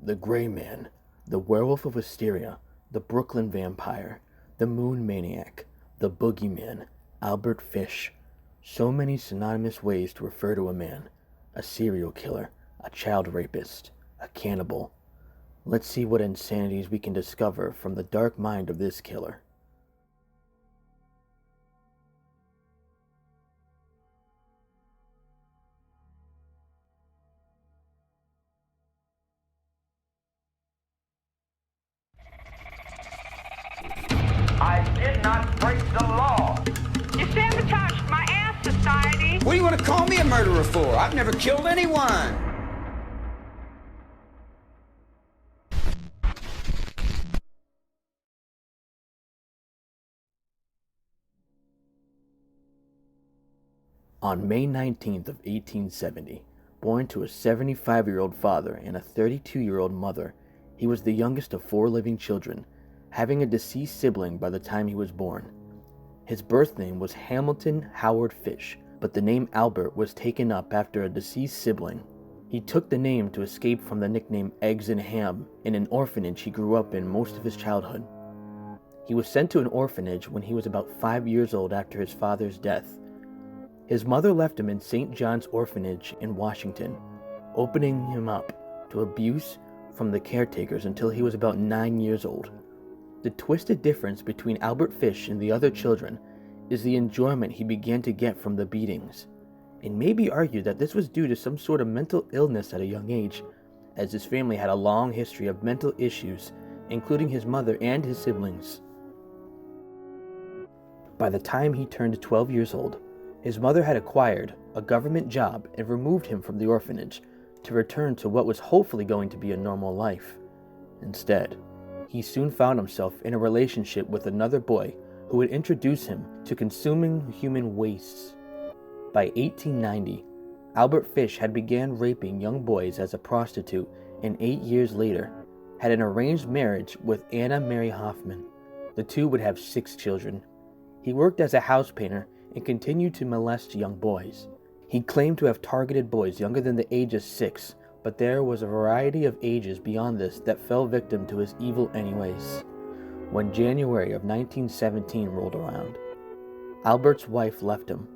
The Gray Man, the Werewolf of Wysteria, the Brooklyn Vampire, the Moon Maniac, the Boogeyman, Albert Fish. So many synonymous ways to refer to a man. A serial killer, a child rapist, a cannibal. Let's see what insanities we can discover from the dark mind of this killer. I did not break the law. You sabotaged my ass, society. What do you want to call me a murderer for? I've never killed anyone. On May 19th of 1870, born to a 75-year-old father and a 32-year-old mother, he was the youngest of 4 living children, having a deceased sibling by the time he was born. His birth name was Hamilton Howard Fish, but the name Albert was taken up after a deceased sibling. He took the name to escape from the nickname Eggs and Ham in an orphanage he grew up in most of his childhood. He was sent to an orphanage when he was about 5 years old after his father's death. His mother left him in St. John's Orphanage in Washington, opening him up to abuse from the caretakers until he was about 9 years old. The twisted difference between Albert Fish and the other children is the enjoyment he began to get from the beatings. It may be argued that this was due to some sort of mental illness at a young age, as his family had a long history of mental issues, including his mother and his siblings. By the time he turned 12 years old, his mother had acquired a government job and removed him from the orphanage to return to what was hopefully going to be a normal life. Instead, he soon found himself in a relationship with another boy who would introduce him to consuming human wastes. By 1890, Albert Fish had began raping young boys as a prostitute and 8 years later had an arranged marriage with Anna Mary Hoffman. The two would have 6 children. He worked as a house painter and continued to molest young boys. He claimed to have targeted boys younger than the age of 6, but there was a variety of ages beyond this that fell victim to his evil anyways. When January of 1917 rolled around, Albert's wife left him,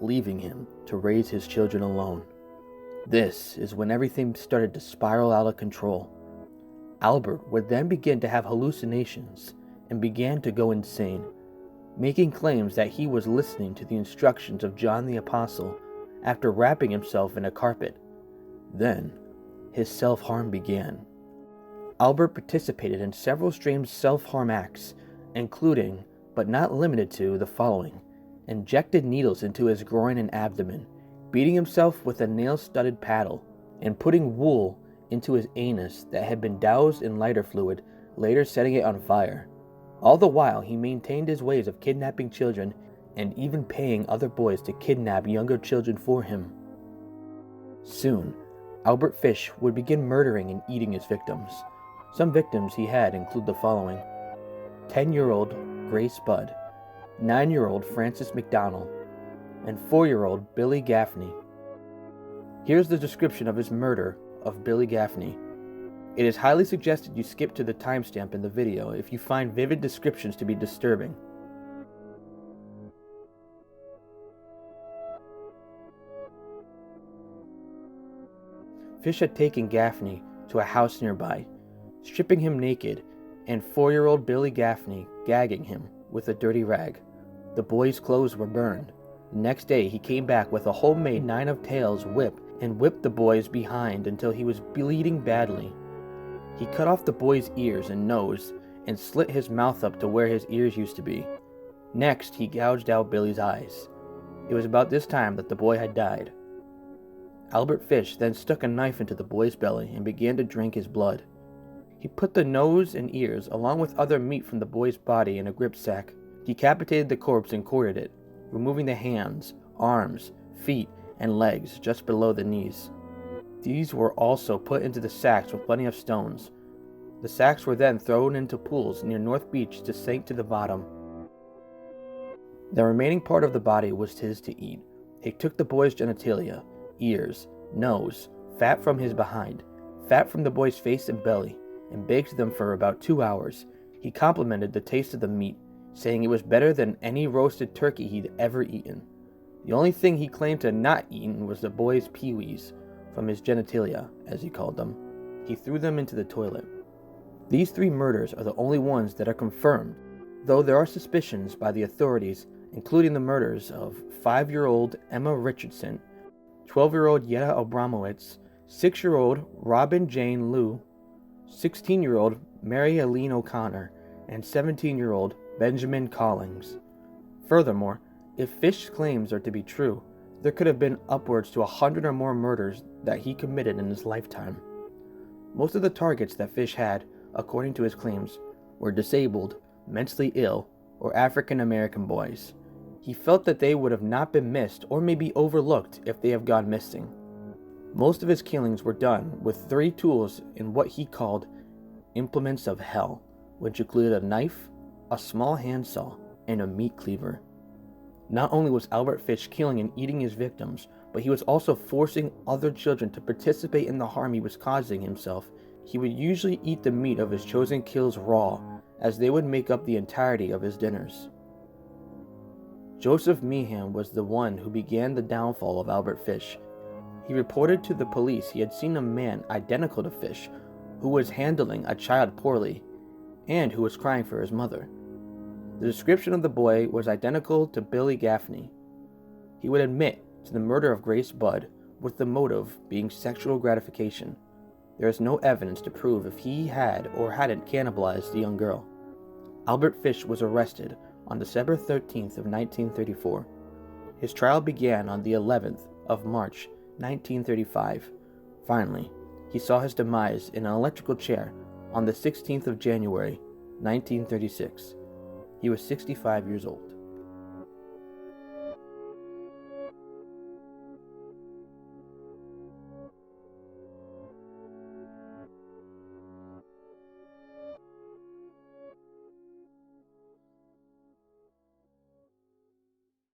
leaving him to raise his children alone. This is when everything started to spiral out of control. Albert would then begin to have hallucinations and began to go insane, making claims that he was listening to the instructions of John the Apostle after wrapping himself in a carpet. Then, his self-harm began. Albert participated in several strange self-harm acts, including, but not limited to, the following: injected needles into his groin and abdomen, beating himself with a nail-studded paddle, and putting wool into his anus that had been doused in lighter fluid, later setting it on fire. All the while, he maintained his ways of kidnapping children and even paying other boys to kidnap younger children for him. Soon, Albert Fish would begin murdering and eating his victims. Some victims he had include the following: 10-year-old Grace Budd, 9-year-old Frances McDonald, and 4-year-old Billy Gaffney. Here's the description of his murder of Billy Gaffney. It is highly suggested you skip to the timestamp in the video if you find vivid descriptions to be disturbing. Fish had taken Gaffney to a house nearby, stripping him naked, and 4-year-old Billy Gaffney gagging him with a dirty rag. The boy's clothes were burned. The next day, he came back with a homemade 9 of tails whip and whipped the boy's behind until he was bleeding badly. He cut off the boy's ears and nose and slit his mouth up to where his ears used to be. Next, he gouged out Billy's eyes. It was about this time that the boy had died. Albert Fish then stuck a knife into the boy's belly and began to drink his blood. He put the nose and ears, along with other meat from the boy's body, in a grip sack, decapitated the corpse and quartered it, removing the hands, arms, feet, and legs just below the knees. These were also put into the sacks with plenty of stones. The sacks were then thrown into pools near North Beach to sink to the bottom. The remaining part of the body was his to eat. He took the boy's genitalia, ears, nose, fat from his behind, fat from the boy's face and belly, and baked them for about 2 hours. He complimented the taste of the meat, saying it was better than any roasted turkey he'd ever eaten. The only thing he claimed to have not eaten was the boy's peewees, from his genitalia, as he called them. He threw them into the toilet. These 3 murders are the only ones that are confirmed, though there are suspicions by the authorities, including the murders of 5-year-old Emma Richardson, 12-year-old Yetta Abramowitz, 6-year-old Robin Jane Liu, 16-year-old Mary Eileen O'Connor, and 17-year-old Benjamin Collins. Furthermore, if Fish's claims are to be true, there could have been upwards to 100 or more murders that he committed in his lifetime. Most of the targets that Fish had, according to his claims, were disabled, mentally ill, or African American boys. He felt that they would have not been missed or maybe overlooked if they have gone missing. Most of his killings were done with 3 tools in what he called implements of hell, which included a knife, a small handsaw, and a meat cleaver. Not only was Albert Fish killing and eating his victims, but he was also forcing other children to participate in the harm he was causing himself. He would usually eat the meat of his chosen kills raw, as they would make up the entirety of his dinners. Joseph Meehan was the one who began the downfall of Albert Fish. He reported to the police he had seen a man identical to Fish, who was handling a child poorly, and who was crying for his mother. The description of the boy was identical to Billy Gaffney. He would admit to the murder of Grace Budd, with the motive being sexual gratification. There is no evidence to prove if he had or hadn't cannibalized the young girl. Albert Fish was arrested on December 13th of 1934. His trial began on the 11th of March, 1935. Finally, he saw his demise in an electrical chair on the 16th of January, 1936. He was 65 years old.